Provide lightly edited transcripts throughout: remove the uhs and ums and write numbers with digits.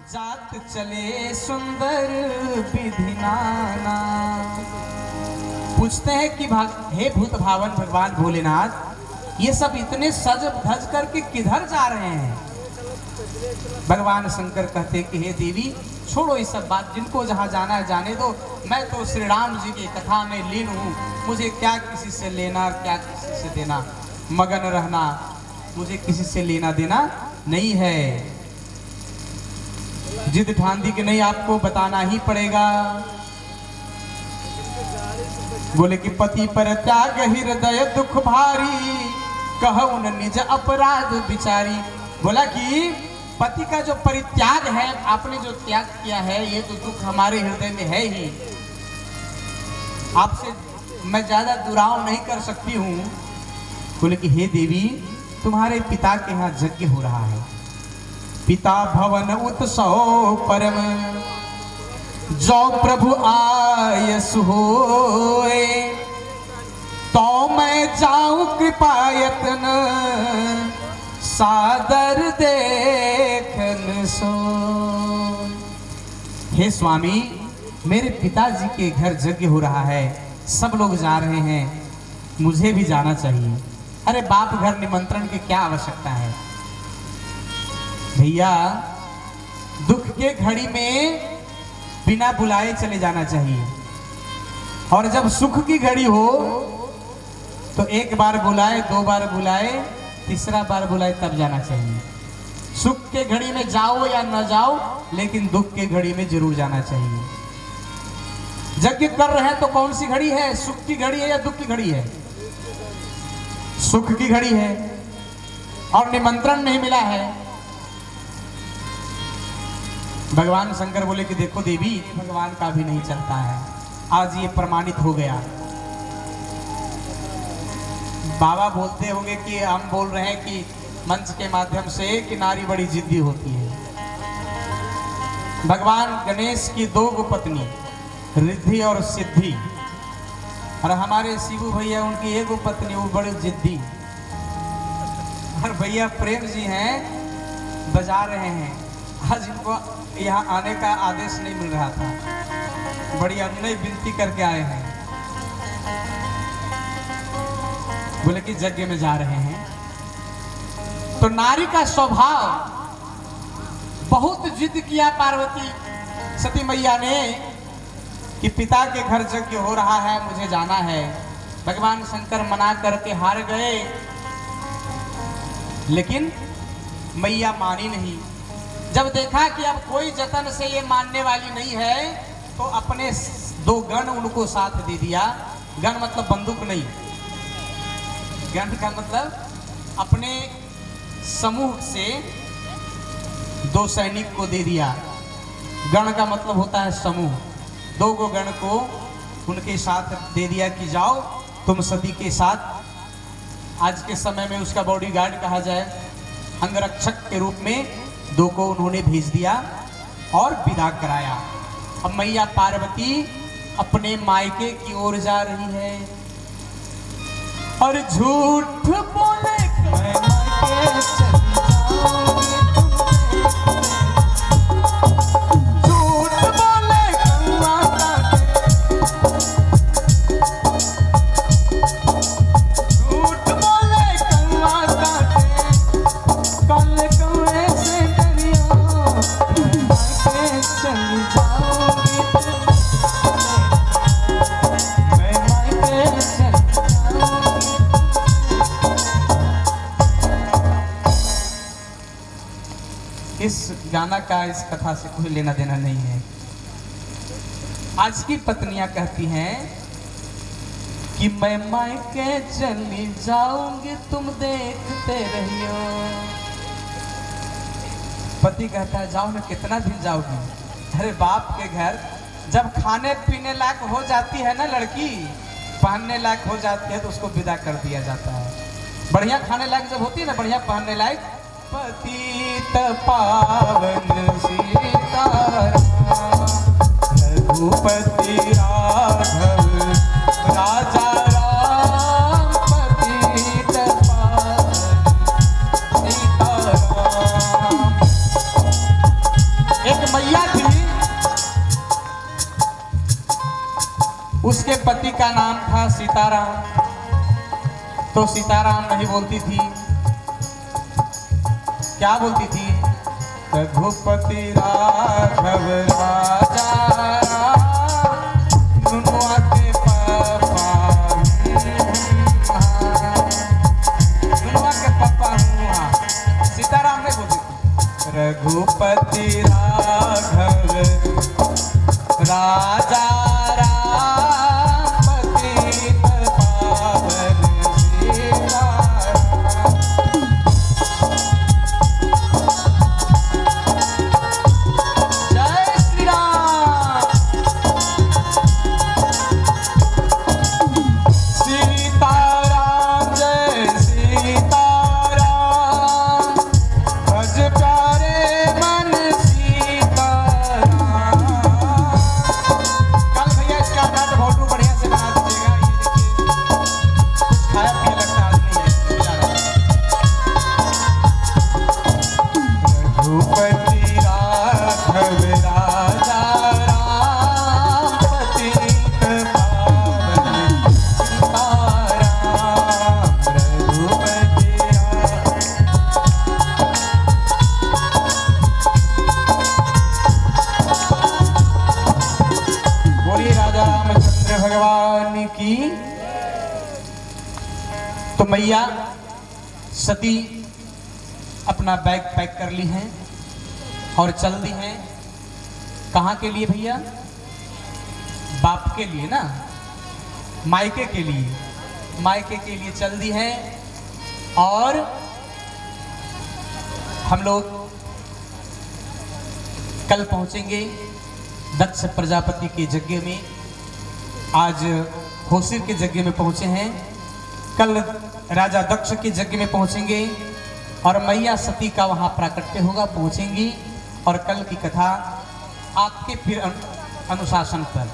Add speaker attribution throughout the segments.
Speaker 1: जात चले सुंदर विधि नाना। पूछते हैं कि हे भूत भावन भगवान भोलेनाथ, ये सब इतने सज धज करके किधर जा रहे हैं? भगवान शंकर कहते कि हे देवी, छोड़ो ये सब बात, जिनको जहाँ जाना है जाने दो। मैं तो श्री राम जी की कथा में लीन हूँ, मुझे क्या किसी से लेना क्या किसी से देना, मगन रहना, मुझे किसी से लेना देना नहीं है। जिद ठान दी कि नहीं, आपको बताना ही पड़ेगा। बोले कि पति पर त्याग हृदय दुख भारी, कहूँ न निज अपराध बिचारी। बोला कि पति का जो परित्याग है, आपने जो त्याग किया है, ये तो दुख हमारे हृदय में है ही। आपसे मैं ज्यादा दुराव नहीं कर सकती हूँ। बोले कि हे देवी, तुम्हारे पिता के यहाँ यज्ञ हो रहा है, पिता भवन उत्सव परम, जो प्रभु आयस होए, तो मैं जाऊं कृपा यत्न, सादर देखन सो। हे स्वामी, मेरे पिताजी के घर यज्ञ हो रहा है, सब लोग जा रहे हैं, मुझे भी जाना चाहिए। अरे बाप घर निमंत्रण की क्या आवश्यकता है भैया, दुख के घड़ी में बिना बुलाए चले जाना चाहिए, और जब सुख की घड़ी हो तो एक बार बुलाए, दो बार बुलाए, तीसरा बार बुलाए तब जाना चाहिए। सुख के घड़ी में जाओ या न जाओ, लेकिन दुख के घड़ी में जरूर जाना चाहिए। यज्ञ कर रहे हैं तो कौन सी घड़ी है? सुख की घड़ी है या दुख की घड़ी है? सुख की घड़ी है, और निमंत्रण नहीं मिला है। भगवान शंकर बोले कि देखो देवी, भगवान का भी नहीं चलता है, आज ये प्रमाणित हो गया। बाबा बोलते होंगे कि हम बोल रहे हैं कि मंच के माध्यम से कि नारी बड़ी जिद्दी होती है। भगवान गणेश की दो पत्नी, रिद्धि और सिद्धि, और हमारे शिवू भैया उनकी एक पत्नी, वो बड़ी जिद्दी। और भैया प्रेम जी हैं, बजा रहे हैं। आज इनको यहाँ आने का आदेश नहीं मिल रहा था, बड़ी अनुनय विनती करके आए हैं। बोले कि यज्ञ में जा रहे हैं। तो नारी का स्वभाव, बहुत जिद किया पार्वती सती मैया ने कि पिता के घर यज्ञ हो रहा है, मुझे जाना है। भगवान शंकर मना करके हार गए, लेकिन मैया मानी नहीं। जब देखा कि अब कोई जतन से ये मानने वाली नहीं है, तो अपने दो गण उनको साथ दे दिया। गण मतलब बंदूक नहीं, गण का मतलब अपने समूह से दो सैनिक को दे दिया। गण का मतलब होता है समूह। दो गो गण को उनके साथ दे दिया कि जाओ तुम सती के साथ। आज के समय में उसका बॉडीगार्ड कहा जाए, अंगरक्षक के रूप में दो को उन्होंने भेज दिया और विदा कराया। अब मैया पार्वती अपने मायके की ओर जा रही है, और झूठ बोले मैं मायके चली जाऊंगी, इस गाना का इस कथा से कोई लेना देना नहीं है। आज की पत्नियां कहती हैं कि मैं मायके चली जाऊंगी, तुम देखते रहियो। पति कहता है जाओ ना, कितना दिन जाओगी? अरे बाप के घर जब खाने पीने लायक हो जाती है ना लड़की, पहनने लायक हो जाती है, तो उसको विदा कर दिया जाता है। बढ़िया खाने लायक जब होती है ना, बढ़िया पहनने लायक, पतित पावन सीताराम, रघुपति राघव राजा राम, पतित पावन सीताराम। एक जिनके पति का नाम था सीताराम, तो सीताराम नहीं बोलती थी, क्या बोलती थी? रघुपति राघव राजा नुनुआ के पापा, नुनुआ के पापा हुआ। सीताराम नहीं बोलती थी। रघुपति राघव राजा भगवान की। तो मैया सती अपना बैग पैक कर ली हैं और चल दी हैं। कहाँ के लिए भैया? बाप के लिए ना, मायके के लिए, मायके के लिए चल दी हैं। और हम लोग कल पहुंचेंगे दक्ष प्रजापति के यज्ञ में। आज होसिर के यज्ञ में पहुंचे हैं, कल राजा दक्ष के यज्ञ में पहुंचेंगे और मैया सती का वहां प्राकट्य होगा, पहुंचेंगी। और कल की कथा आपके फिर अनुशासन पर,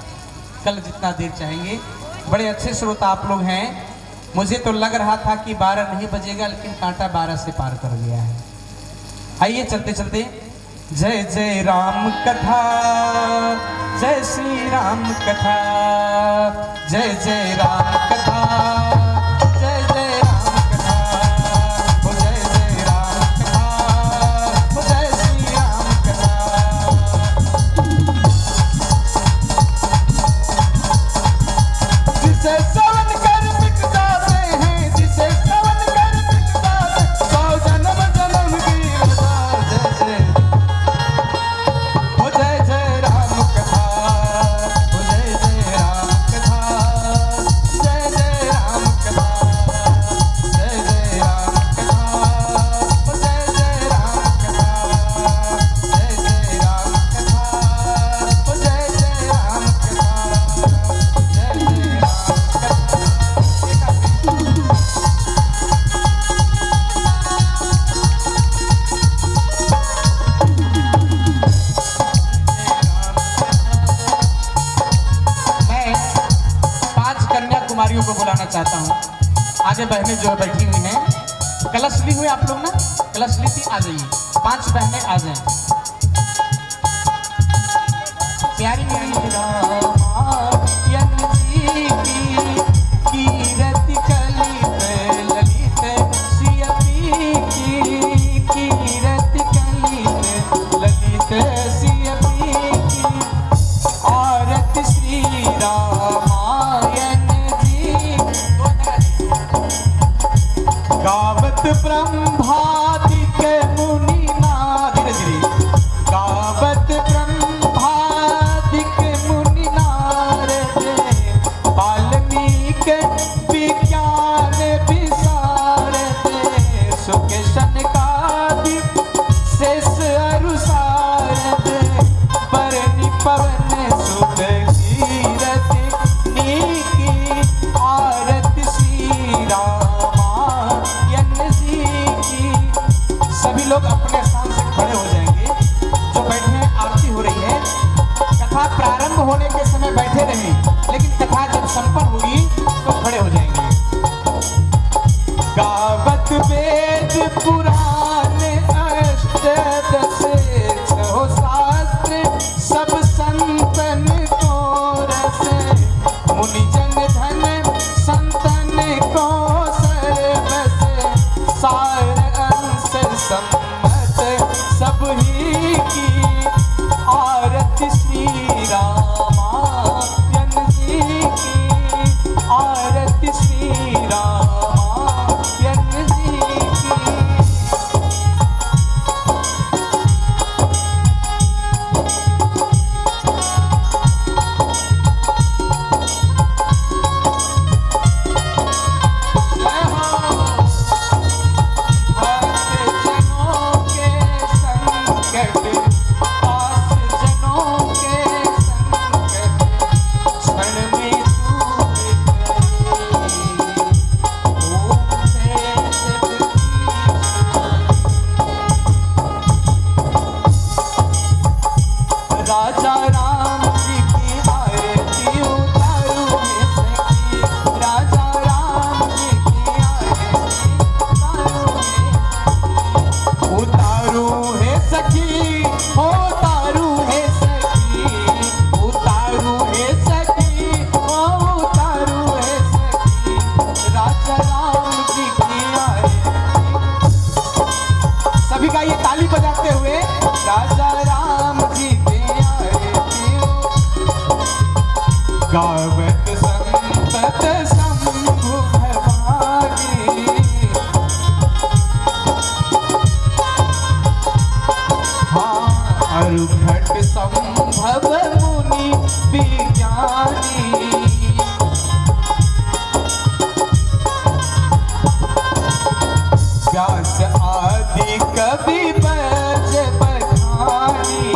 Speaker 1: कल जितना देर चाहेंगे। बड़े अच्छे श्रोता आप लोग हैं। मुझे तो लग रहा था कि 12 नहीं बजेगा, लेकिन कांटा 12 से पार कर गया है। आइए चलते चलते जय जय राम कथा, जय श्री राम कथा, जय जय राम कथा, जय जय राम कथा, हो जय जय राम कथा, हो जय श्री राम कथा। जिसे श्रवण कर मिट जाते हैं, जिसे श्रवण कर मिट जाते, 100 जन्म जन्म की रजा। जय जय को बुलाना चाहता हूँ। आगे बहनें जो बैठी हुई हैं, कलश ली हुई आप लोग ना, कलश ली थी, आ जाइए। 5 बहनें आ जाएं। प्यारी मेरी कीरति कलित ललित सियपी की, कीरति कलित ललित सियपी की, औरत श्री रामायण गावत ब्रह्मादिक मुनि नाद, गावत ब्रह्मादिक मुनि नारद, वाल्मीकि विज्ञान विशारद, सुख सनकादिक शेष अरुसारद, परनि पवन सुत कीरति नीकी, आरत श्री राम। सभी लोग अपने स्थान से खड़े हो जाएंगे। जो बैठे हैं, आरती हो रही है। कथा प्रारंभ होने के समय बैठे रहें, लेकिन कथा जब संपन्न होगी तो खड़े हो जाएंगे। गावत वेद पुराण अष्टदश गावत संतत शंभु भवानी। हाँ अरुघट संभव मुनि विज्ञानी। व्यास आदि कवि बज बखानी।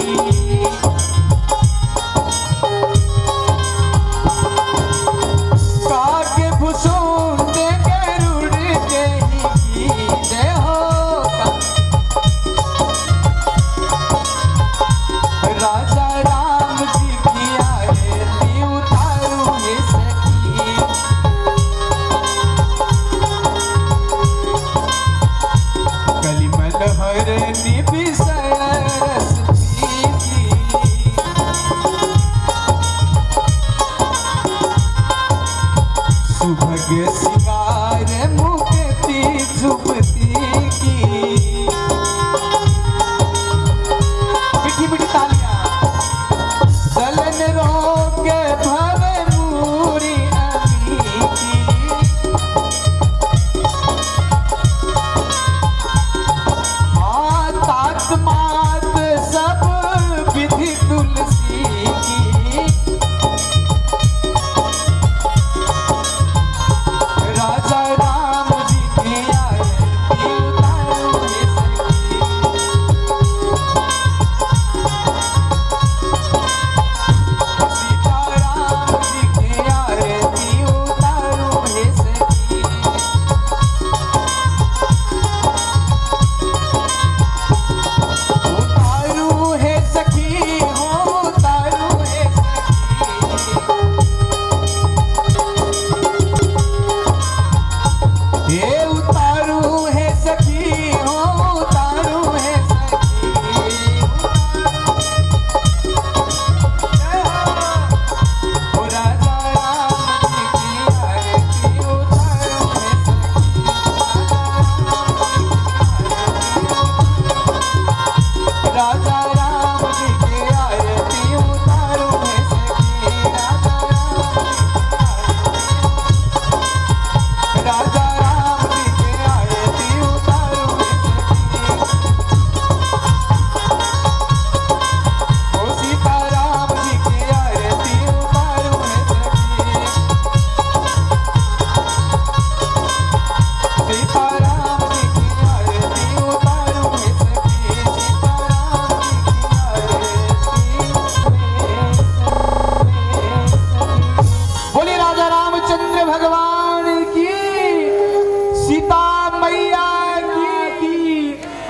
Speaker 1: सुभग सिंगार मुक्ति जुबती की। मीठी मीठी तालियां। जलन रोग भव मूरी अमी की। तात मात सब विधि तुलसी की।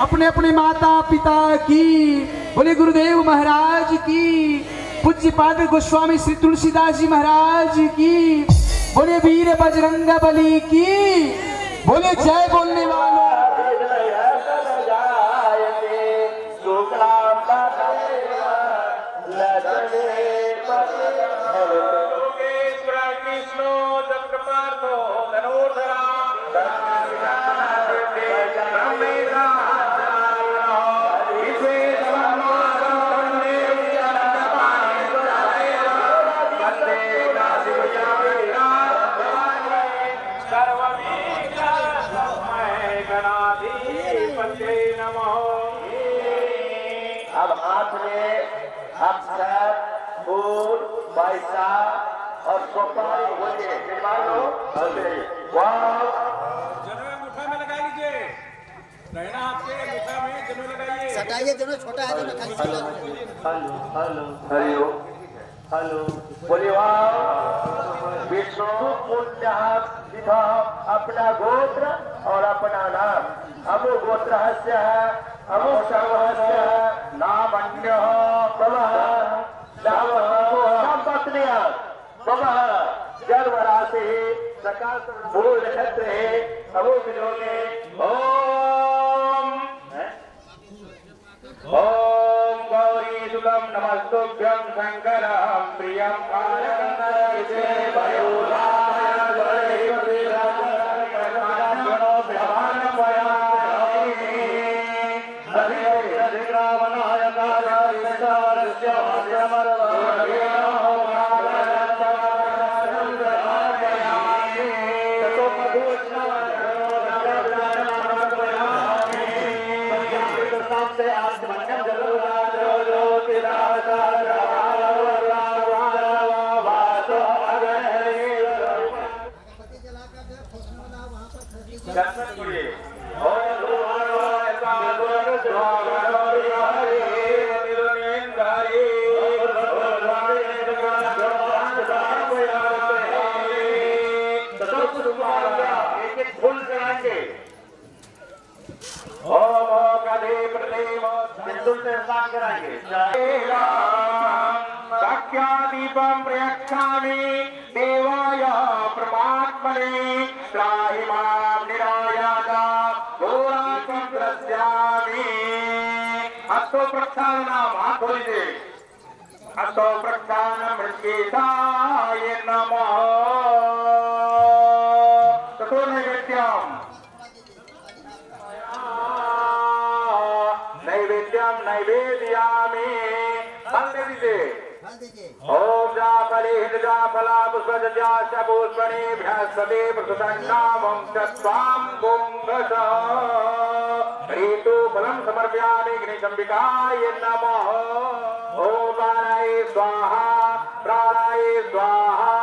Speaker 1: अपने अपने माता पिता की। बोले गुरुदेव महाराज की। पूज्य पाद गोस्वामी श्री तुलसीदास जी महाराज की। बोले वीर बजरंग बली की। बोले जय बोलने वालों।
Speaker 2: अब हाथ में अक्षर फूल पैसा और सुपारी बोलिए। मुठा में लगा लीजिए।
Speaker 3: रहना आपके मुखा में जनो लगाइए।
Speaker 4: सटाइए दोनों, छोटा है दोनों खाली
Speaker 2: हेलो हेलो हरिओ हेलो बोलिए विष्णु पुण्य सीधा अपना गोत्र और अपना नाम। अमु गोत्र हस्य है अमु सर्वहस्य है नाम अन्य नाम पत्निया जन्म राशि सकाल मूल नक्षत्र है अमु विलोके ओम गौरी सुगम नमस्तुभ्यं शंकरं प्रियं कारकंदे वयोधाय गणेशे राजनो भवान पयामि हरि अधिग्रामनाय कारयस्य मरवरेण से आज मंगल फूल चढ़ाएंगे। ओम प्रदेव सिंदूर से स्नान कराएंगे। दीपम प्रयच्छामि देवाय परमात्मने त्राहि मां निरायाता घोराकं द्रस्यामि। अस्तो प्रक्षालनम हाथ धो लीजिए। अस्तो प्रक्षालनम ऋषिकेशाय नमः। ततो नैवेद्यम नैवेद्यम नैवेद्यामि। फल दे दीजिए। ओम जापले हिंजाफला पुष्पजाश्च पुष्पणेभ्यः प्रसन्नामं चत्वां गुंगस ऋतु फलं समर्पयामि गणेशंबिकाय नमः। ओम प्राणाय स्वाहा प्राणाय स्वाहा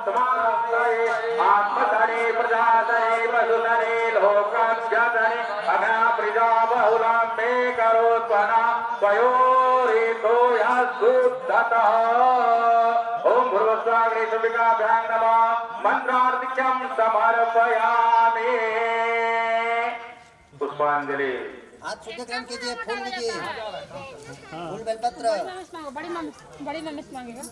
Speaker 2: समानये आत्मधने प्रजातने वसुधने लोकस्यधने अग्ना प्रजा बहुलां मे करोत्पन्ना वयोरितो यशुद्धतः। ओम भूर्भुवस्सुवः गणेशंबिकाभ्यां नमः। मंत्रार्घ्यं समर्पयामि। पुष्पांजलि।
Speaker 4: हाथ शुद्ध ग्रहण कीजिए, फूल लीजिए, फूल बेलपत्र।
Speaker 5: बड़ी मम्मी से मांगेगा।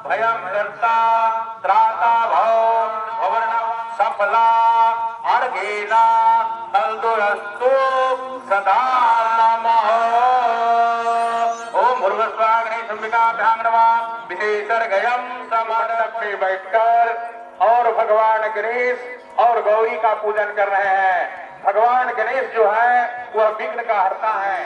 Speaker 2: भयं कर्ता त्राता भवर्ण सफला अर्घेना तल्दुरस्तु सदा नमः। ओम भूर्भुवस्सुवः गणेशंबिकाभ्यां नमः। विशेषर्घ्यं समर्पण पे बैठकर और भगवान गणेश और गौरी का पूजन कर रहे हैं। भगवान गणेश जो है वह विघ्न का हरता है।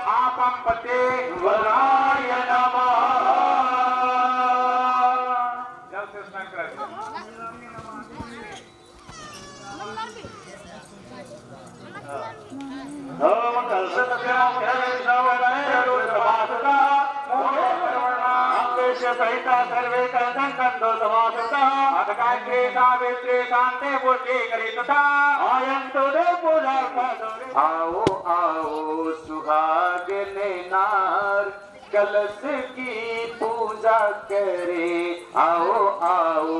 Speaker 2: आपम पते वराय नमः। जल से स्नान कराइए। ओम कलशस्याम सहिता सर्वे कंधं कंधो समासतः अधकांग्रे सावित्रे शांते पूर्ति करितथा आयन्तु दे पूजा करो। आओ आओ सुहागिने नार कलश की पूजा करे। आओ आओ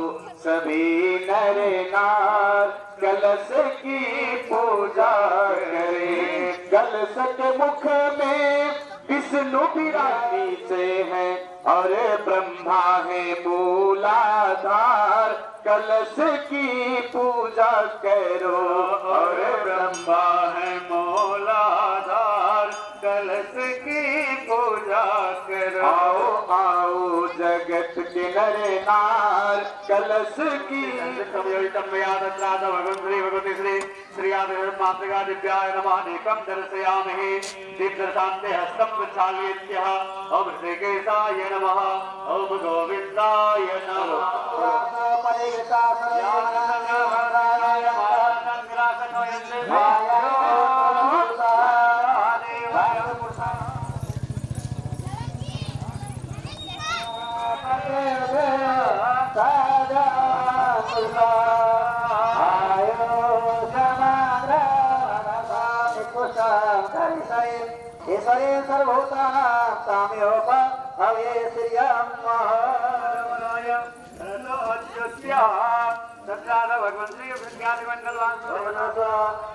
Speaker 2: सभी नर नार कलश की पूजा करे। कलश के मुख में विष्णु विराजी से है और ब्रह्मा है मूलाधार। कलश की पूजा करो और ब्रह्मा है मूलाधार। कलश की पूजा करो। आओ आओ जगत के नर नार कलश की भगवती श्री श्रीयादमातृका दिव्याय नमः। नेकं दर्शयामहे दीप्तशान्ते हस्तं प्रक्षाल्येत्यः। ओम श्रीकेशाय नमः। ओम गोविन्दाय नमः।
Speaker 4: ईश्वरे सर्वभूतानां साम्योप हवे श्रियं महाराय
Speaker 2: सत्याद भगवन् श्री विज्ञान मंगलवान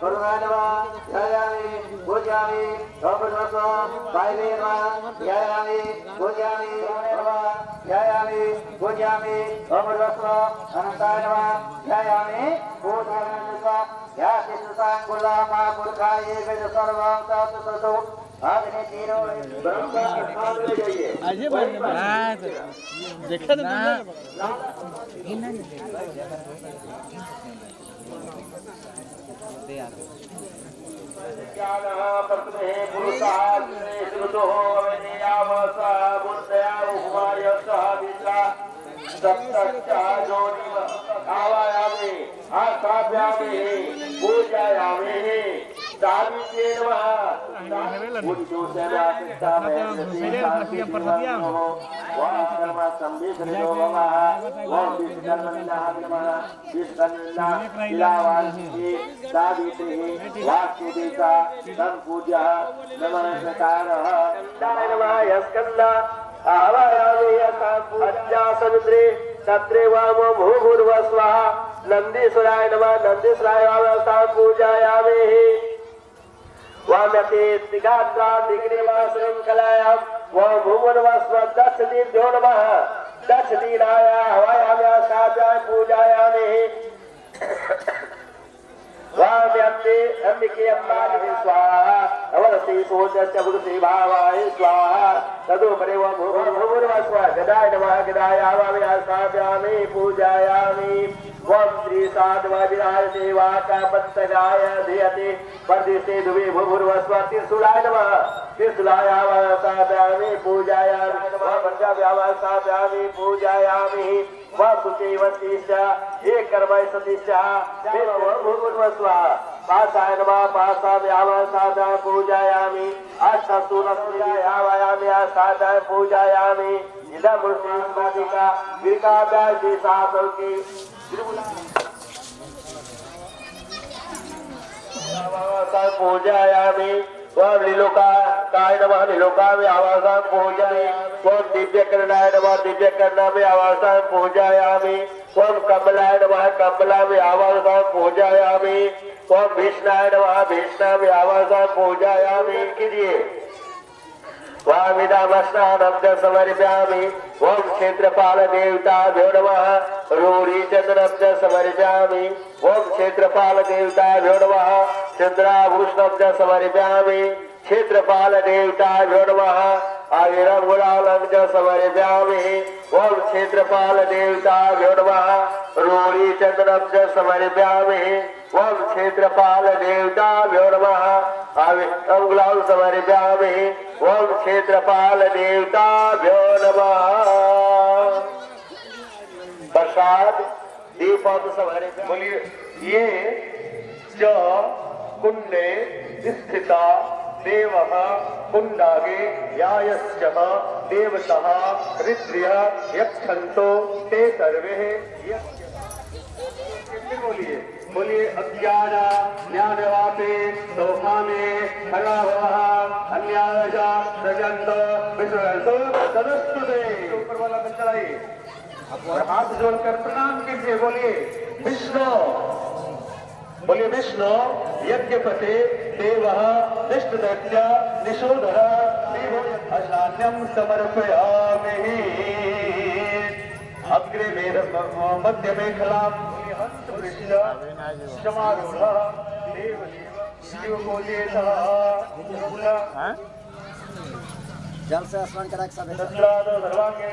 Speaker 4: गुरुवानवा ध्यायामि पूजयामि ओमनमः वायुदेवा ध्यायामि पूजयामि ध्यायामि पूजयामि ओमनमः अनंताय नमः ध्यायामि पूजयामि या कृष्णसांकुला महापुरुषाय वेद सर्वं तत्सतो आदि तीनों ब्रह्म के स्थान में जाइए
Speaker 3: अजय भाई देखा तो
Speaker 2: ज्ञान प्रकृते पुरुषाग्रे श्रुतो विनियामसा बुद्धया उमायसा विद्या सत्तच्चा जोनिव आवायामि आस्थाप्यामि पूजयामि सावित्रे नमः समुद्रे तत्रे वामो भूभुर्व स्वाहा नंदीश्वराय नमः नंदीश्वराय वामस्तां पूजयामि वाम्यते तिगात्रा दिग्निमा श्रृंखलायां वाम भूभुर्व स्व दक्षदीभ्यो नमः दक्षदीनाय हवायाम्या साभ्यां पूजयामि वाम्यते अंबिके अम्बानि स्वाहा अवरसी सोदस्य भुगति भावाय स्वाहा तदुपरि वाम भूभुर्व स्व गदाय नमः गदाय हवायाम्या साभ्यामि पूजयामि वम श्री साधवादिराय देवा का पत्तगाय धियते परदिशे दुवे भूभुर्वस्व त्रिशूलाय नमः त्रिशूलाय आवासाभ्यामि पूजयामि नमः पंचाभ्यावासाभ्यामि पूजयामि वसुचैवतीश्च एकर्मय सतीश्च भूभुर्वस्व पासाय नमः पासाभ्यावासाभ्यां पूजयामि अष्टसूनस्यावायामि साधाय पूजयामि इदं मुष्टिस्मदिका विकाभ्यासि साधुकी पूजयामि त्वं लीलोकाय नमः लीलोकाय आवासां पूजयामि त्वं दिव्यकर्णाय नमः दिव्यकर्णाय आवासां पूजयामि त्वं कमलाय नमः कमलाय आवासां पूजयामि त्वं भीष्णाय नमः भीष्णाय आवासां पूजयामि कीजिए वामिदामस्नानं च समर्पयामि ओम क्षेत्रपाल देवताभ्यो नमः रूढीचंदनं च समर्पयामि ओम क्षेत्रपाल देवताभ्यो नमः चंद्राभूषणं च समर्पयामि क्षेत्रपाल देवताभ्यो नमः आयुरं गुलालं च समर्पयामि ओम क्षेत्रपाल देवताभ्यो नमः रूढीचंदनं च समर्पयामि ओम क्षेत्रपाल देवताभ्यो नमः आविष्टं गुलालं समर्पयामि ओम क्षेत्रपाल देवताभ्यो नमः प्रसाद दीपक समर्पयामि। बोलिए ये च कुंडे स्थिता देवः कुंडागे यायश्चः देवतः ऋत्रियः यक्षन्तो ते सर्वे बोलिए बोलिए अज्ञान ज्ञानवापे सोहामे खरावः अन्यायजा सजंत विश्वसो तदस्तुते ऊपर वाला बन चलाइए और हाथ जोड़कर प्रणाम कीजिए बोलिए विष्णु बोलिए विष्णु यज्ञपते देवः विष्णुदत्य निशोधर अशान्यं समर्पयामि अग्रे वेद मध्य मेखलां हस्त वृष्ण समारूढ़ देव शिव बोलिए
Speaker 4: जल से स्मरण करा सब
Speaker 2: सर्वांगे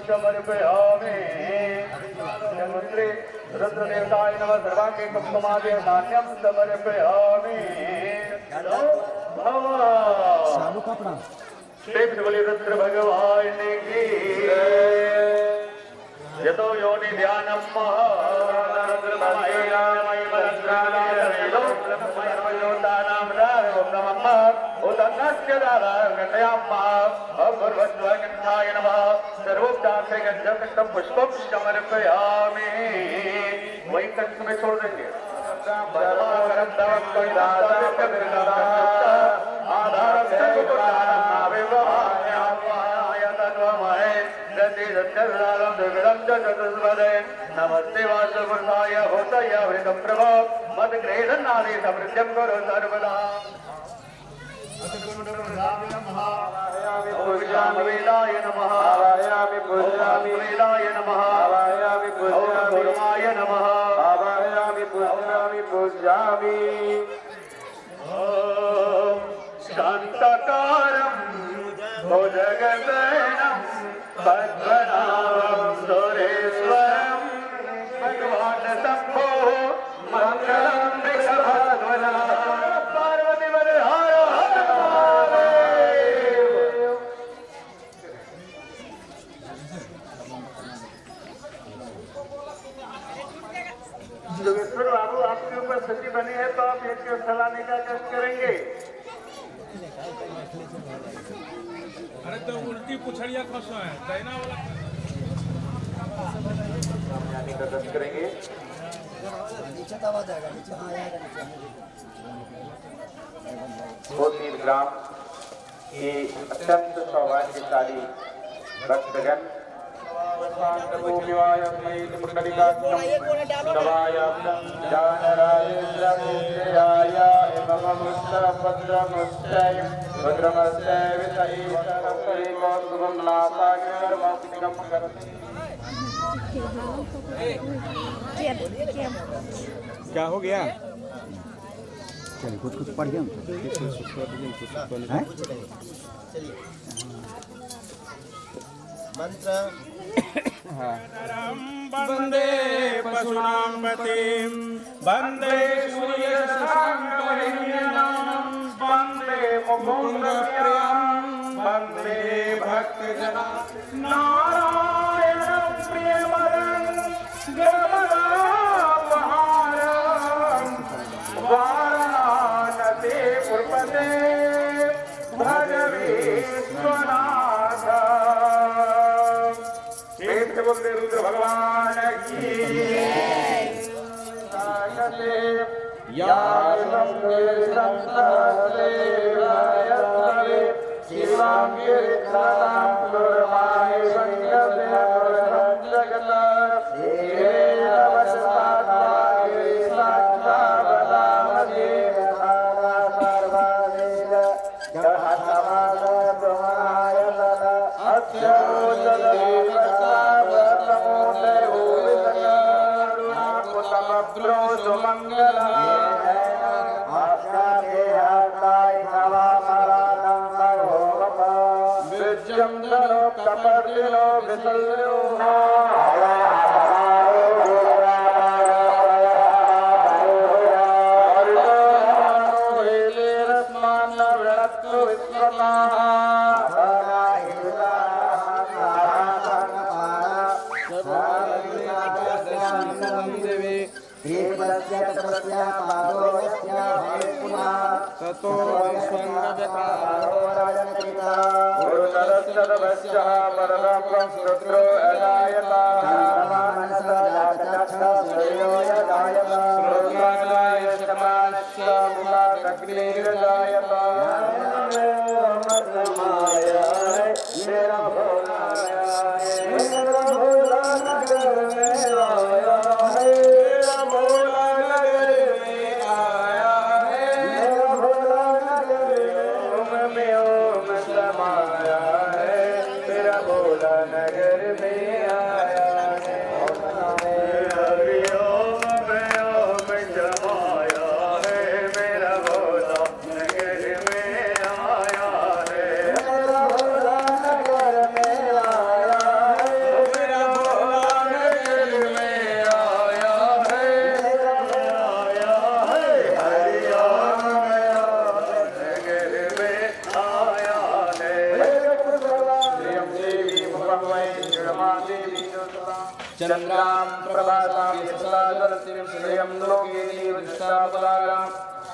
Speaker 2: समर्पयामि जन्मंत्री रुद्र देवताय नमः सर्वांगे कुंकुमादि नाट्यं समर्पयामि भव
Speaker 4: चालू कपड़ा
Speaker 2: बोले रुद्र भगवान की यतो योनि ध्यानम उदन्नस्य दारागतयाम्मा अपूर्वस्वगन्धाय नमः सर्वोपचार गंधम पुष्पम समर्पयामि। वही कंठ में छोड़ देंगे। नमस्ते वासुपुरुषाय होतय वृतम प्रभो मद गृहनादि समृद्ध्यं करो सर्वदा। वेदाय नमः आवाहयामि पूजयामि वेदाय नमः आवाहयामि पूजयामि गुरुवाय नमः आवाहयामि पूजयामि पूजयामि। ओम शांताकारं भुजगशयनं पद्मनाभं सुरेश्वरं भगवान् शम्भो मंगलं वृषभाध्वजः पार्वती हर हर महादेव। जोगेश्वर बाबू आपके ऊपर सती बनी है तो आप एक सलाने का कष्ट करेंगे।
Speaker 6: अरे तो उल्टी पुछड़िया फंसो है दाहिना वाला
Speaker 2: यानी का कष्ट करेंगे।
Speaker 4: नीचे दबा जाएगा नीचे हाँ आएगा नीचे।
Speaker 2: होतीर ग्राम के अत्यंत सौभाग्यशाली भक्तगण
Speaker 3: क्या हो गया?
Speaker 4: चलिए कुछ कुछ पढ़िए हम। हैं? मंत्र
Speaker 6: वंदे पशूनां पतिं वंदे सूर्यशशाङ्कवैन्यं वंदे मुकुन्दप्रियं वंदे भक्तजनां नारायणं प्रियवरं गमनापहारं वाराणसी पुरपते भज विश्वनाथ। बोलते रुद्र भगवान की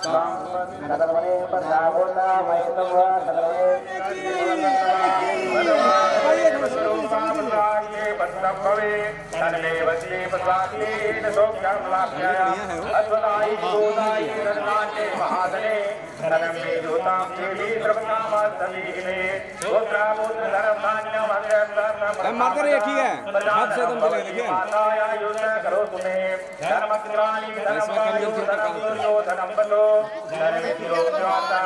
Speaker 2: सर्वने पदावोना मैतवा सर्वे भवे सर्वे वसी पदाति सोक्यं लाभ्याय अद्वदाई गोदाई रत्नाते महादने धनमे जोतां देवी सर्वनामस्तमीने गोत्रा गोत्र धर्म नान्यम अग्रम
Speaker 3: माता रे ठीक है हाथ से तुम चले देखिए
Speaker 2: माताया युद्ध करो तुम्हें धर्मग्राणी धर्मयो धनम बलो धर्मे योगाता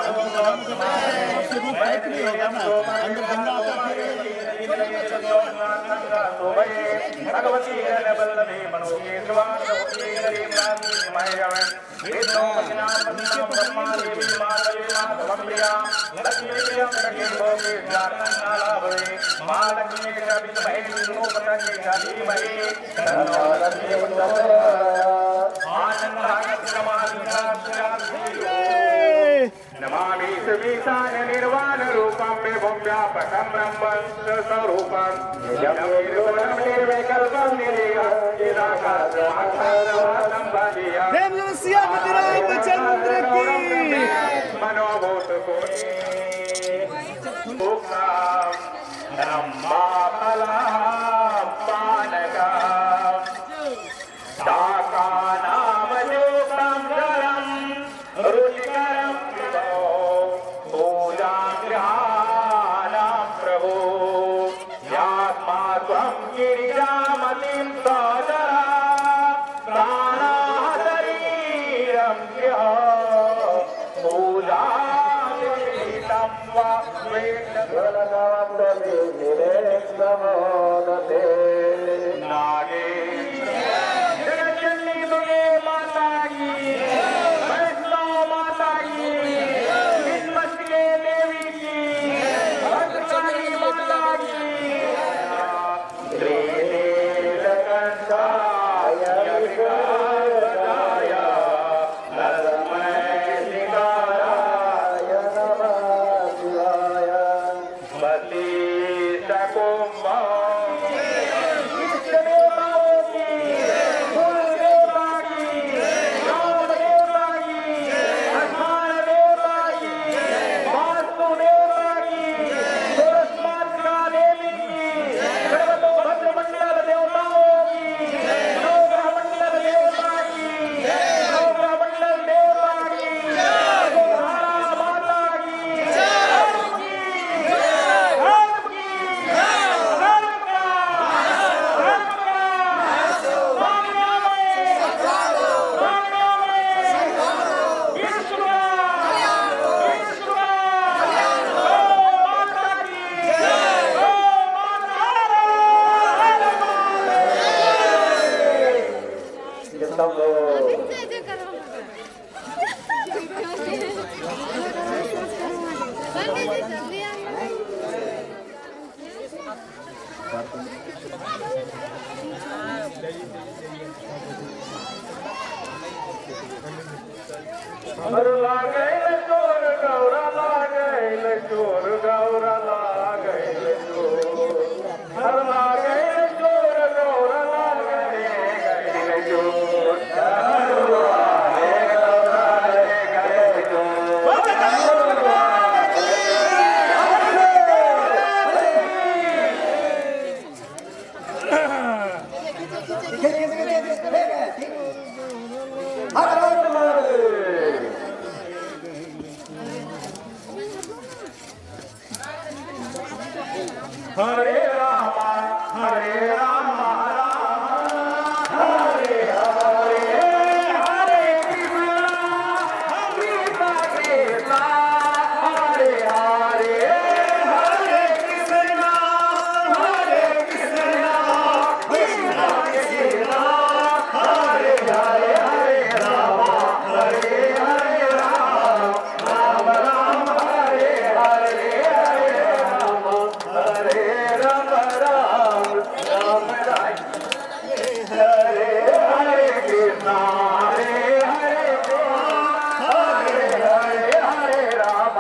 Speaker 2: भगवती बल्लभे मनोये स्वामी मायवन वेदों पश्नाम ब्रह्मा देवी मातवे मातवम्बिया लक्ष्मी प्रियं भोगे जातनालाभवे महालक्ष्मी कवित भैरवी रूपतके जाति भई तन्नो लक्ष्मी पुत्रः नमामि सुविशाल निर्वाण रूपं विभुं व्यापकं ब्रह्मस्वरूपं निर्गुणं निर्विकल्पं निरीहं चिदाकाशं बलिया
Speaker 3: रामचंद्र की
Speaker 2: मनोभूत कोटि ब्रह्माफला पानका शाकानामयोक्तं जलं रुचिकरं विभो पूजाग्रहाणां प्रभो यात्मा त्वं गिरिजामतिं सजरा प्राणाः शरीरं यः पूजां वा वेदगलगां दधे नमोदते नागेन्द्र जगज्जननी दुर्गे माता की वैष्णो माता की विष्णुमस्तिके देवी की भद्रकाली माता की श्रीनीलकंठाय विग्रहाय नरमय शिखाराय नमः शिवाय बलिष्ठकुम्भं इष्टदेवताओं की कुलदेवता की रामदेवता की लक्ष्मण देवता की वास्तु देवता की सरस्वती देवी की सर्वतोभद्र मंडल देवताओं की नवग्रह मंडल देवता की नवग्रह मंडल देवता की गोधारा माता की हरे राम हरे हरे हरे कृष्णा कृष्णा हरे हरे हरे कृष्णा कृष्णा कृष्णा हरे हरे हरे राम हरे हरे राम राम राम हरे हरे हरे राम हरे राम राम राम राम हरे हरे कृष्णा हरे हरे हरे हरे हरे राम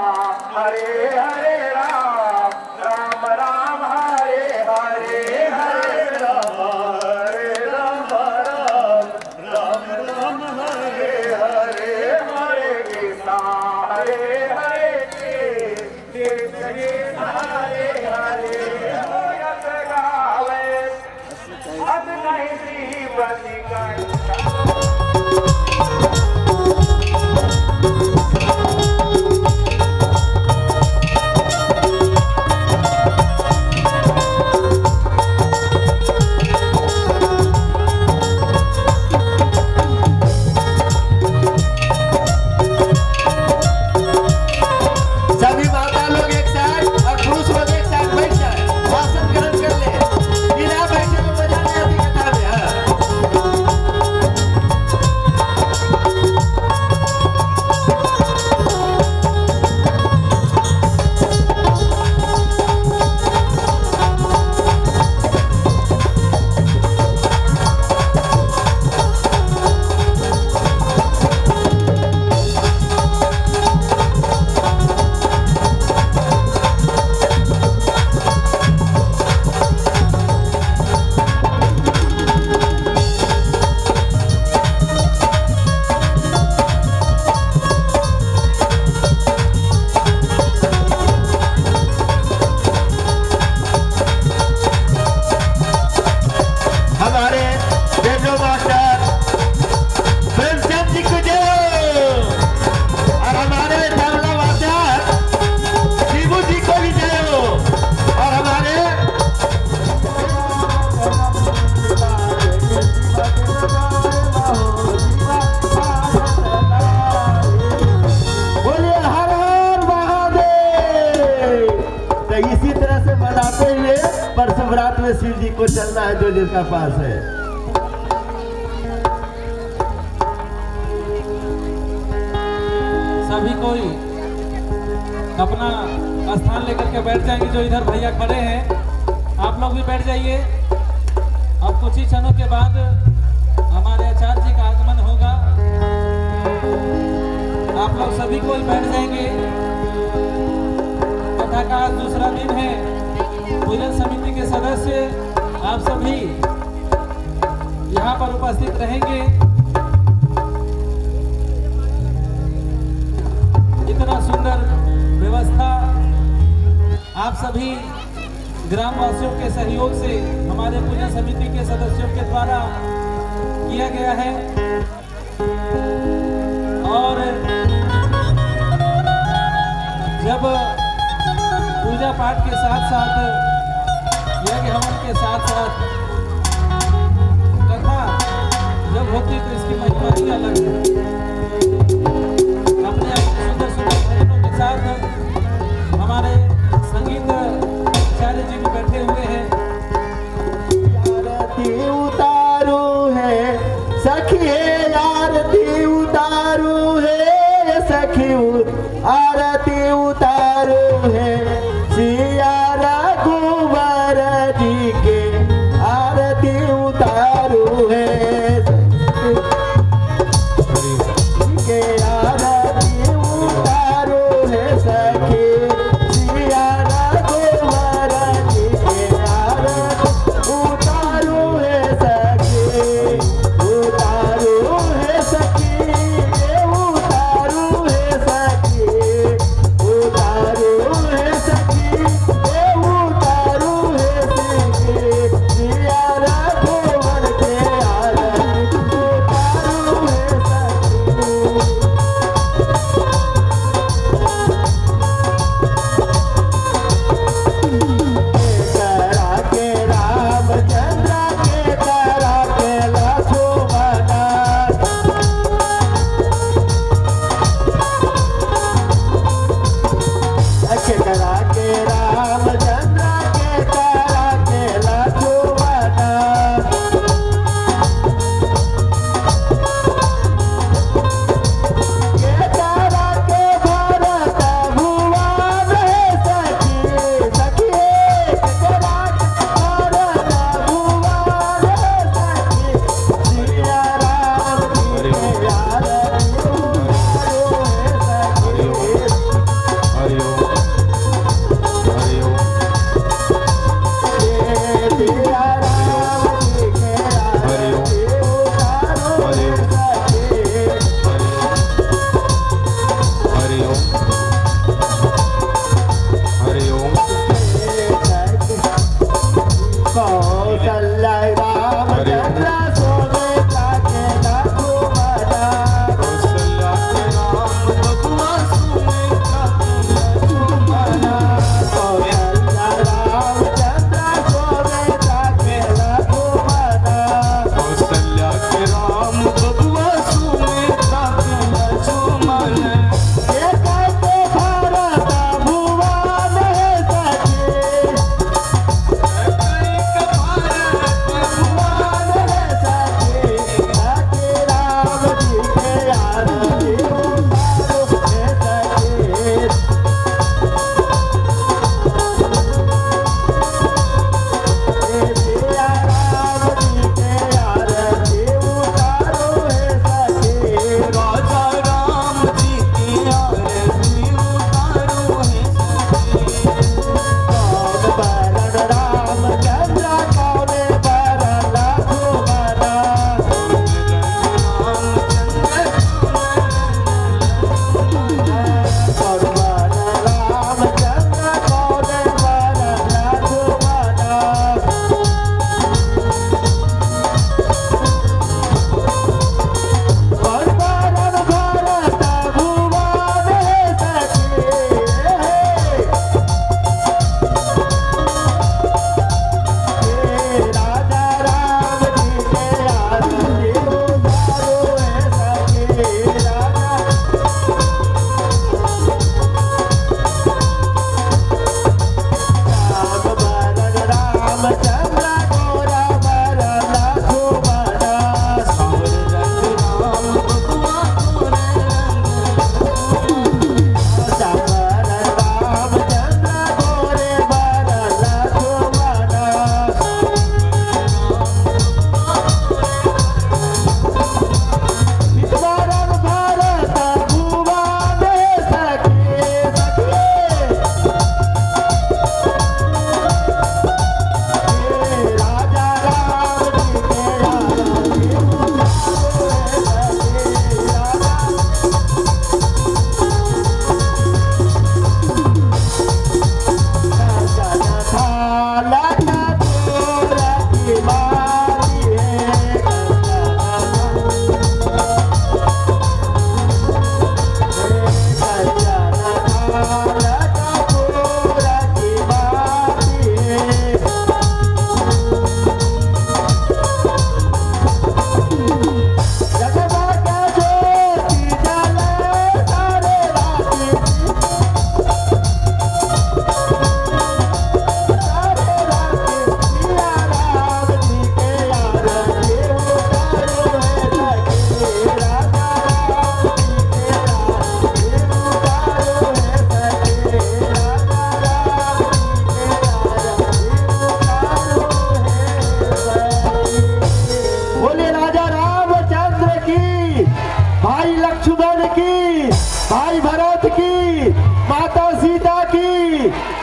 Speaker 2: हरे हरे राम राम राम हरे हरे हरे राम हरे राम राम राम राम हरे हरे हरे कृष्णा
Speaker 7: शिव जी को चलना है जो जिसका पास है।
Speaker 6: सभी कोई अपना स्थान लेकर के बैठ जाएंगे। जो इधर भैया खड़े हैं आप लोग भी बैठ जाइए। अब कुछ ही क्षणों के बाद हमारे आचार्य जी का आगमन होगा। आप लोग सभी कोई बैठ जाएंगे। कथा का आज दूसरा दिन है। पूजन समिति के सदस्य आप सभी यहाँ पर उपस्थित रहेंगे। इतना सुंदर व्यवस्था आप सभी ग्रामवासियों के सहयोग से हमारे पूजन समिति के सदस्यों के द्वारा किया गया है। और जब पूजा पाठ के साथ साथ यज्ञ हवन के साथ साथ कथा जब होती तो इसकी महिमा ही अलग है। अपने सुंदर सुंदर भजनों के साथ हमारे संगीत आचार्य जी भी बैठे हुए हैं।
Speaker 7: आरती उतारू है सखी, आरती उतारू है सखी, आरती उतारू है सिया रघुवर जी के, आरती उतारू है के, आरती उतारू है सखी सिया रघुवर जी के, आरती उतारू है सखी, उतारू है सखी, उतारू है सखी, उतारू है सखी, उतारू है सखी सिया रघुवर के, आरती उतारू है सखी। करा के रामचंद्र के, करा के लक्ष्मण, करा के रामचंद्र के, करा के लक्ष्मण, के करा के भरत भुवन है सखी, सखी करा के भरत भुवन है सखी सिया राम की आरती उतारो है सखी।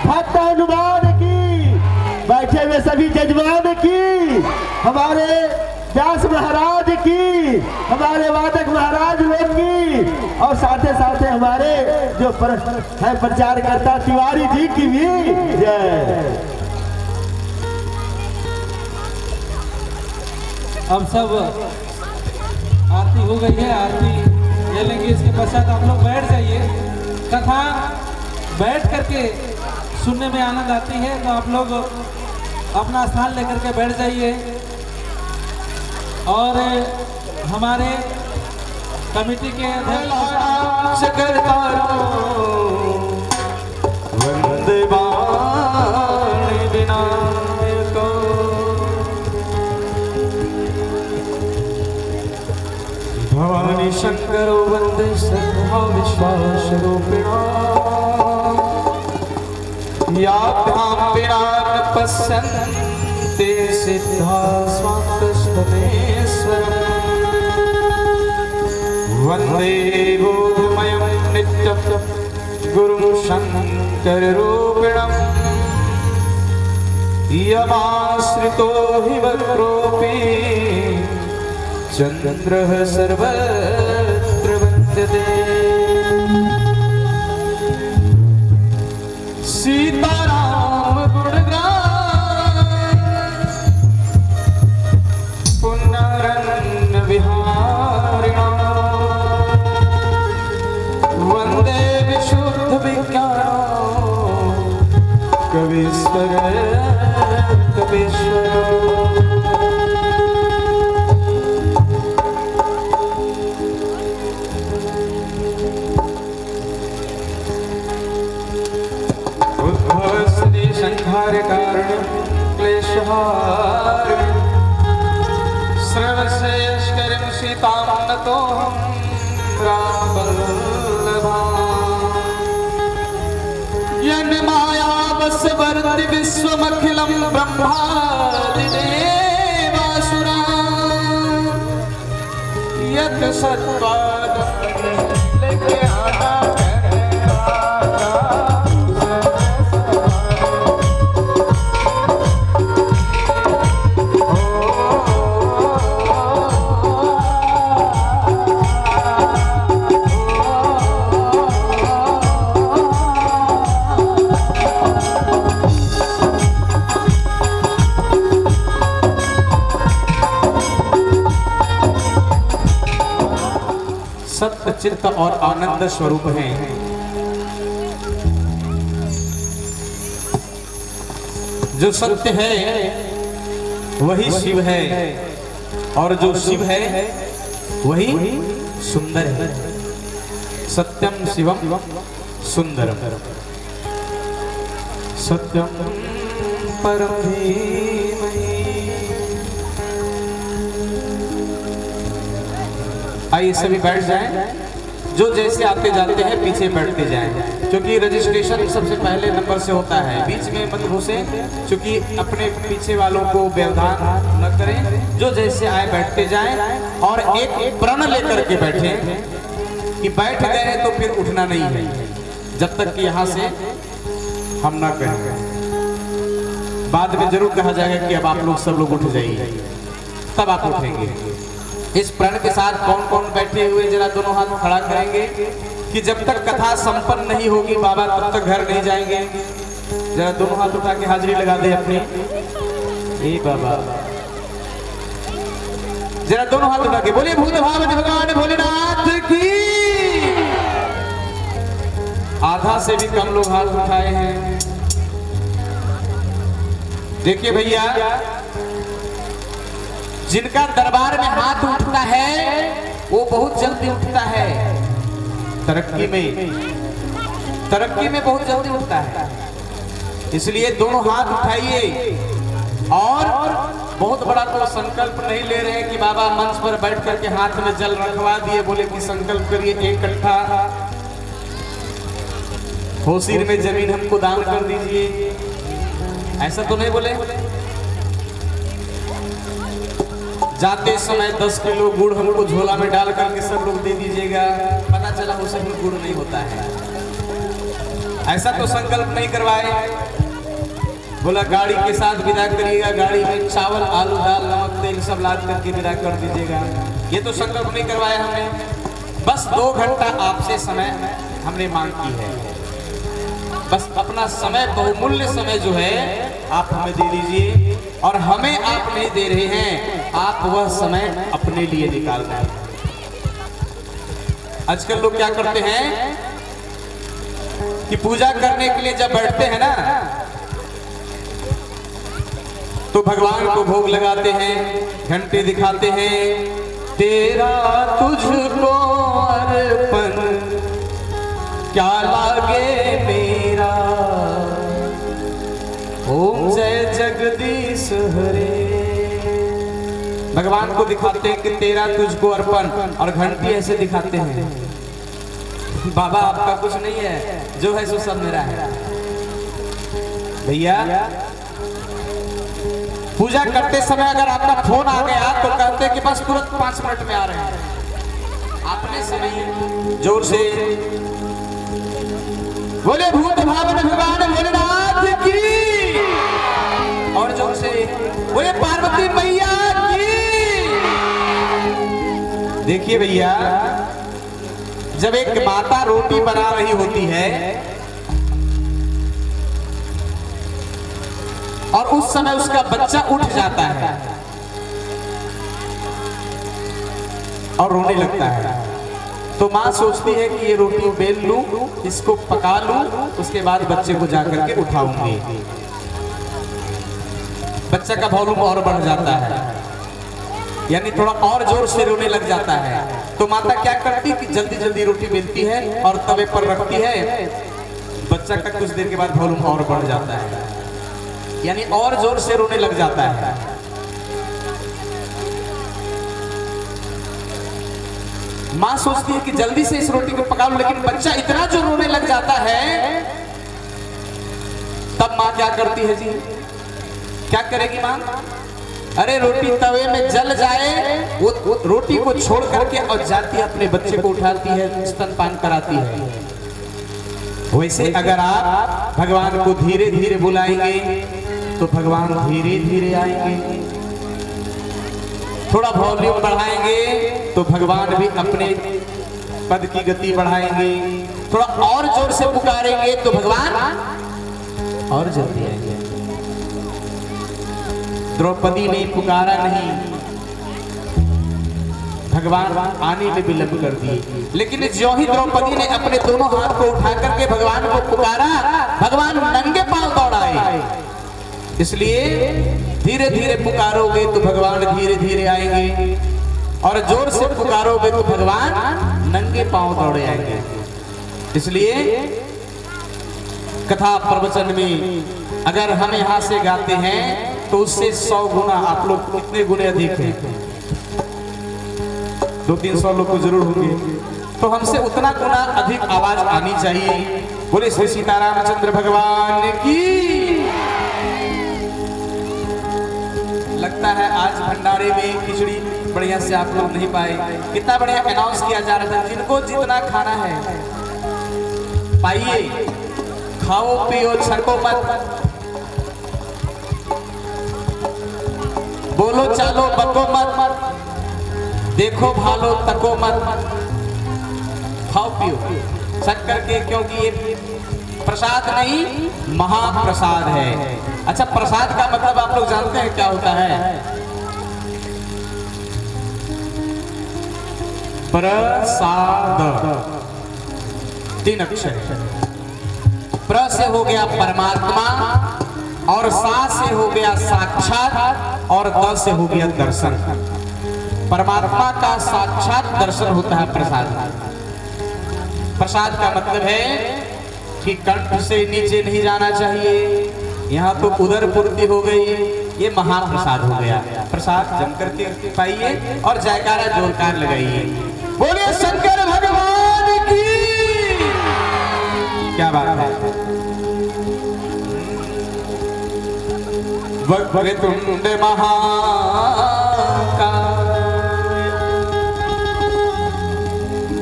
Speaker 7: भक्त हनुमान की, बैठे हुए सभी जजमान की, हमारे व्यास महाराज की, हमारे वादक महाराज लोग की, और साथे साथे हमारे जो है प्रचार करता तिवारी जी की भी जय।
Speaker 6: अब सब आरती हो गई है, आरती ले लेंगे। इसके पश्चात आप लोग बैठ जाइए। कथा बैठ करके सुनने में आनंद आती है, तो आप लोग अपना स्थान लेकर के बैठ जाइए। और हमारे कमेटी के अध्यक्ष
Speaker 7: वंदे वाणी विनायको, भवानी शंकरो वंदे श्रद्धा विश्वास रूपिणा, याभ्यां विनान पश्यन्ते सिद्धा स्वान्तस्तमेश्वरम्, वंदे बोधमयं नित्यं गुरुं शङ्कररूपिणम्, यमाश्रितो हि वक्रोऽपि चन्द्रः सर्वत्र वन्द्यते। सीताराम गुणगान पुनरन्य विहारिणा, वन्दे विशुद्ध विज्ञानो कवीश्वर कवीश्वरो। संहार कारण क्लेशहार, श्रवशेषकरं सीतां नतोऽहं रामवल्लभाम्, यन्मायावशवर्ति विश्वमखिलं ब्रह्मादिदेवासुरान्, यत् सत्त्वात् लेके आना सत्य चित्त और आनंद स्वरूप हैं। जो सत्य है वही शिव है, और जो शिव है वही सुंदर है। सत्यम शिवम सुंदरम, सत्यम परम धीमहि। आइए सभी बैठ जाएं। जो जैसे आते जाते हैं पीछे बैठते जाएं, क्योंकि रजिस्ट्रेशन सबसे पहले नंबर से होता है। बीच में मत घुसे, क्योंकि अपने पीछे वालों को व्यवधान न करें। जो जैसे आए बैठते जाएं, और एक प्रण लेकर के बैठे कि बैठ गए तो फिर उठना नहीं है, जब तक कि यहाँ से हम ना कहें। बाद में जरूर कहा जाएगा कि अब आप लोग सब लोग उठ जाइए, तब आप उठेंगे। इस प्रण के साथ कौन कौन बैठे हुए जरा दोनों हाथ खड़ा करेंगे कि जब तक कथा संपन्न नहीं होगी बाबा तब तक घर नहीं जाएंगे। जरा दोनों हाथ उठा के हाजिरी लगा दे अपनी। ए बाबा, जरा दोनों हाथ उठा के बोलिए भूत भाव भगवान भोलेनाथ की। आधा से भी कम लोग हाथ उठाए हैं। देखिए भैया, जिनका दरबार में हाथ उठता है वो बहुत जल्दी उठता है। तरक्की में बहुत जल्दी उठता है। इसलिए दोनों हाथ उठाइए, और बहुत बड़ा तो संकल्प नहीं ले रहे हैं कि बाबा मंच पर बैठ करके हाथ में जल रखवा दिए, बोले कि संकल्प करिए एक कट्ठा होसीर में जमीन हमको दान कर दीजिए, ऐसा तो नहीं बोले। जाते समय 10 किलो गुड़ हमको झोला में डाल करके सब लोग दे दीजिएगा। पता चला वो सब गुड़ नहीं होता है। ऐसा तो संकल्प नहीं करवाए। बोला गाड़ी के साथ विदा करिएगा, गाड़ी में चावल आलू दाल नमक तेल सब लाद करके विदा कर दीजिएगा, ये तो संकल्प नहीं करवाया हमने। बस 2 घंटा आपसे समय हमने मांग की है। बस अपना समय, बहुमूल्य समय जो है आप हमें दे दीजिए, और हमें आप नहीं दे रहे हैं, आप वह समय अपने लिए निकाल रहे हैं। आजकल लोग क्या करते हैं कि पूजा करने के लिए जब बैठते हैं ना, तो भगवान को भोग लगाते हैं, घंटे दिखाते हैं, तेरा तुझको अर्पण क्या लागे मेरा, ओम जय जगदीश हरे। भगवान को दिखाते हैं कि तेरा तुझको अर्पण, और घंटी ऐसे दिखाते हैं, बाबा आपका कुछ नहीं है, जो है सो सब मेरा है। भैया पूजा करते समय अगर आपका फोन आ गया तो कहते हैं कि बस तुरंत 5 मिनट में आ रहे हैं। आपने समय जोर से बोले भूत भावन भगवान भोलेनाथ की, और जोर से बोले पार्वती मैया की। देखिए भैया, जब एक माता रोटी बना रही होती है और उस समय उसका बच्चा उठ जाता है और रोने लगता है, तो माँ सोचती है कि ये रोटी बेल लूं, इसको पका लूं, उसके बाद बच्चे को जाकर के उठाऊंगी। बच्चा का वॉल्यूम और बढ़ जाता है, यानी थोड़ा और जोर से रोने लग जाता है। तो माता क्या करती कि जल्दी जल्दी रोटी बेलती है और तवे पर रखती है, बच्चा का कुछ देर के बाद वॉल्यूम और बढ़ जाता है, यानी और जोर से रोने लग जाता है। माँ सोचती है कि जल्दी से इस रोटी को पका लूं, लेकिन बच्चा इतना जो रोने लग जाता है, तब माँ क्या करती है जी? क्या करेगी माँ? अरे रोटी तवे में जल जाए, वो रोटी को छोड़ करके और जाती है अपने बच्चे को उठाती है, स्तनपान कराती है। वैसे अगर आप भगवान को धीरे धीरे बुलाएंगे तो भगवान धीरे धीरे आएंगे, थोड़ा वॉल्यूम बढ़ाएंगे तो भगवान भी अपने पद की गति बढ़ाएंगे, थोड़ा और जोर से पुकारेंगे तो भगवान और जल्दी आएंगे। द्रौपदी ने पुकारा नहीं, भगवान आने में विलंब कर दिए, लेकिन ज्यों ही द्रौपदी ने अपने दोनों हाथ को उठा करके भगवान को पुकारा, भगवान नंगे पांव दौड़ाए। इसलिए धीरे धीरे पुकारोगे तो भगवान धीरे धीरे आएंगे, और जोर से पुकारोगे तो भगवान नंगे पांव दौड़े आएंगे। इसलिए कथा प्रवचन में अगर हम यहाँ से गाते हैं तो उससे 100 गुना, आप लोग कितने गुने अधिक हैं, 200-300 लोग को जरूर होंगे, तो हमसे उतना गुना अधिक आवाज आनी चाहिए। बोले श्री सीतारामचंद्र भगवान की। लगता है आज भंडारे में खिचड़ी बढ़िया से आप लोग नहीं पाए, कितना बढ़िया अनाउंस किया जा रहा था, जिनको जितना खाना है पाइए, खाओ पियो छको मत, बोलो चालो बको मत, देखो भालो तको मत, खाओ पियो छक करके, क्योंकि ये प्रसाद नहीं महाप्रसाद है। अच्छा, प्रसाद का मतलब आप लोग जानते हैं क्या होता है? प्रसाद 3 अक्षर। प्र से हो गया परमात्मा, और सा से हो गया साक्षात, और द से हो गया दर्शन। परमात्मा का साक्षात दर्शन होता है प्रसाद। प्रसाद का मतलब है कि कंठ से नीचे नहीं जाना चाहिए, यहाँ तो उदर पूर्ति हो गई, ये महाप्रसाद हो गया। प्रसाद जम करके पाइए और जयकारा जोरकार लगाइए, बोलिए शंकर भगवान की। क्या बात है? वक्रतुंड महाकाय,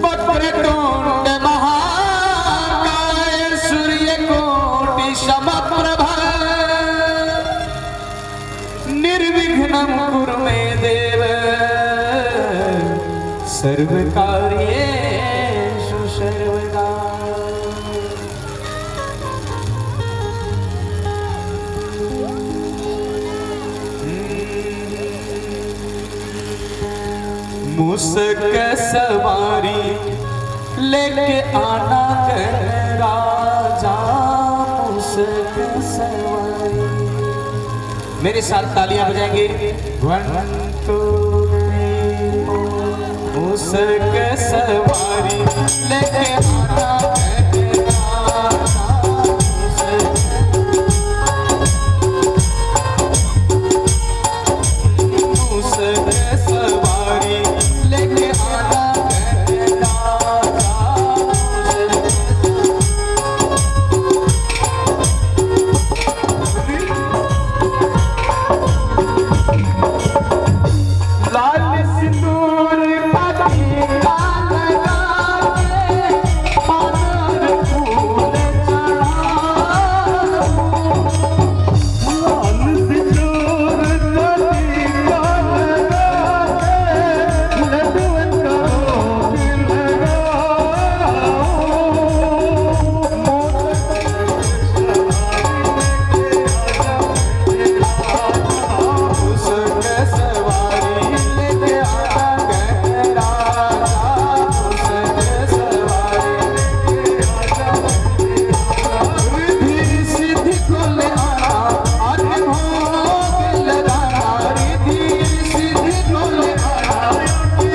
Speaker 7: वक्रतुंड महाकाय, सूर्य सर्वकार्येषु सर्वदा। मुसक सवारी लेके आना कर राजा, मुसक सवारी। मेरे साथ तालियां बजाएंगे। 1 2 3 मुसक सवारी लेके आना कर राजा, मुसक सवारी लेके आना कर राजा। लाल सिंदूर का टीका लगा के पानर फूल चढ़ाऊं। लाल सिंदूर का टीका लगा के लड्डुअन का भोग लगाऊं। मुसक सवारी लेके आना कर राजा, मुसक सवारी रिद्धि सिद्धि को ले आना, आगे भोग लगाना। रिद्धि सिद्धि को ले आना, आगे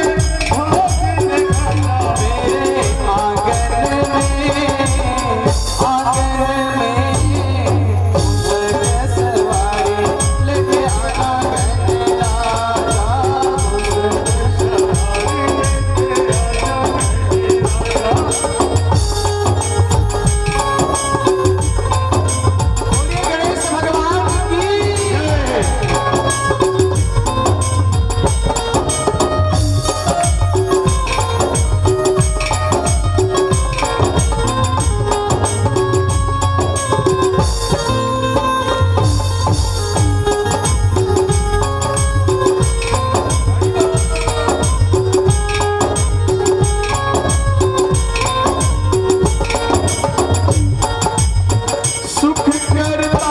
Speaker 7: भोग लगाना। मेरे आंगन में मुसक सवारी लेके आना कर राजा, बोलिए गणेश भगवान की। सुख करता